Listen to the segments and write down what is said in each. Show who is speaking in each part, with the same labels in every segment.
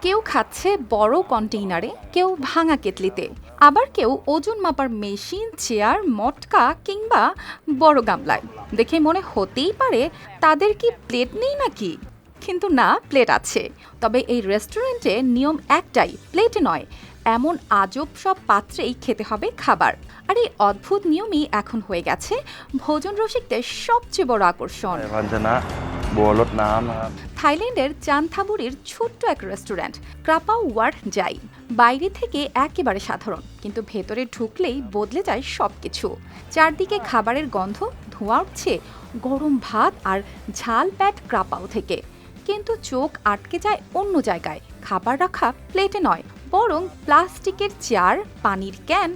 Speaker 1: কেউ খাচ্ছে বড় কন্টেইনারে, কেউ ভাঙা কেতলিতে, আবার কেউ ওজন মাপার মেশিন, চেয়ার, মটকা কিংবা বড় গামলায়। দেখে মনে হতেই পারে তাদের কি প্লেট নেই নাকি? কিন্তু না, প্লেট আছে। তবে এই রেস্টুরেন্টে নিয়ম একটাই, প্লেটে নয়, এমন আজব সব পাত্রেই খেতে হবে খাবার। আর এই অদ্ভুত নিয়মই এখন হয়ে গেছে ভোজন রসিকদের সবচেয়ে বড় আকর্ষণ।
Speaker 2: ภาชนะบัวรดน้ำนะครับ
Speaker 1: থাইল্যান্ডের চানথাবুরির ছোট্ট এক রেস্টুরেন্ট ক্রাপাও ওয়ার্ড যাই। বাইরে থেকে একেবারে সাধারণ, কিন্তু ভেতরে ঢুকলেই বদলে যায় সবকিছু। চারদিকে খাবারের গন্ধ, ধোঁয়া উঠছে গরম ভাত আর ঝাল প্যাট ক্রাপাও থেকে। কিন্তু চোখ আটকে যায় অন্য জায়গায়, খাবার রাখা প্লেটে নয়, বরং প্লাস্টিকের চেয়ার, পানির ক্যান,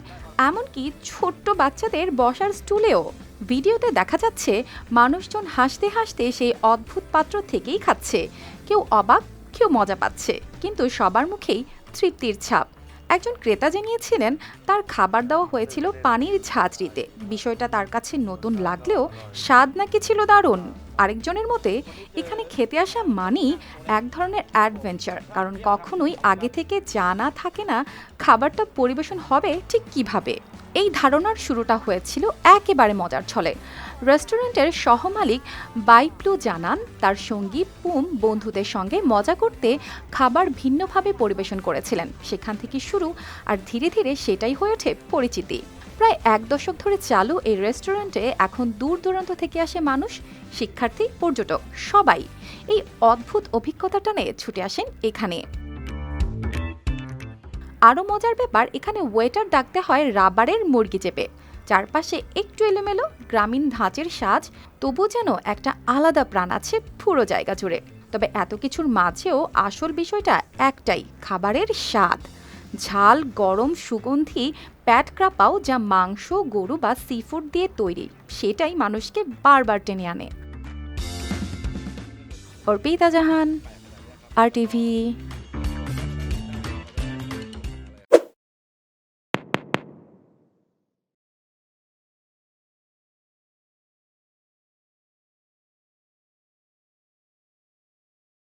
Speaker 1: এমনকি ছোট্ট বাচ্চাদের বসার স্টুলেও। ভিডিওতে দেখা যাচ্ছে মানুষজন হাসতে হাসতে সেই অদ্ভুত পাত্র থেকেই খাচ্ছে। কেউ অবাক, কেউ মজা পাচ্ছে, কিন্তু সবার মুখেই তৃপ্তির ছাপ। একজন ক্রেতা জানিয়েছিলেন তার খাবার দেওয়া হয়েছিল পানির ঝাঁঝরিতে। বিষয়টা তার কাছে নতুন লাগলেও স্বাদ নাকি ছিল দারুণ। আরেকজনের মতে এখানে খেতে আসা মানেই এক ধরনের অ্যাডভেঞ্চার, কারণ কখনোই আগে থেকে জানা থাকে না খাবারটা পরিবেশন হবে ঠিক কিভাবে। এই ধারণার শুরুটা হয়েছিল একেবারে মজার ছলে। রেস্টুরেন্টের সহমালিক বাইপ্লু জানান তার সঙ্গী পুম বন্ধুদের সঙ্গে মজা করতে খাবার ভিন্নভাবে পরিবেশন করেছিলেন। সেখান থেকে শুরু, আর ধীরে ধীরে সেটাই হয়ে ওঠে পরিচিতি। প্রায় 1 দশক ধরে চালু এই রেস্টুরেন্টে এখন দূর দূরান্ত থেকে আসে মানুষ, শিক্ষার্থী, পর্যটক, সবাই এই অদ্ভুত অভিজ্ঞতা টানে ছুটে আসেন এখানে। আরও মজার ব্যাপার, এখানে ওয়েটার ডাকতে হয় রাবারের মুরগি চেপে। চারপাশে একটু এলোমেলো গ্রামীণ ধাঁচের সাজ, তবু যেন একটা আলাদা প্রাণ আছে পুরো জায়গা জুড়ে। তবে এত কিছুর মাঝেও আসল বিষয়টা একটাই, খাবারের স্বাদ। ঝাল, গরম, সুগন্ধি প্যাট ক্রাপাও, যা মাংস, গরু বা সিফুড দিয়ে তৈরি, সেটাই মানুষকে বারবার টেনে আনে। অর্পিতা জাহান, RTV।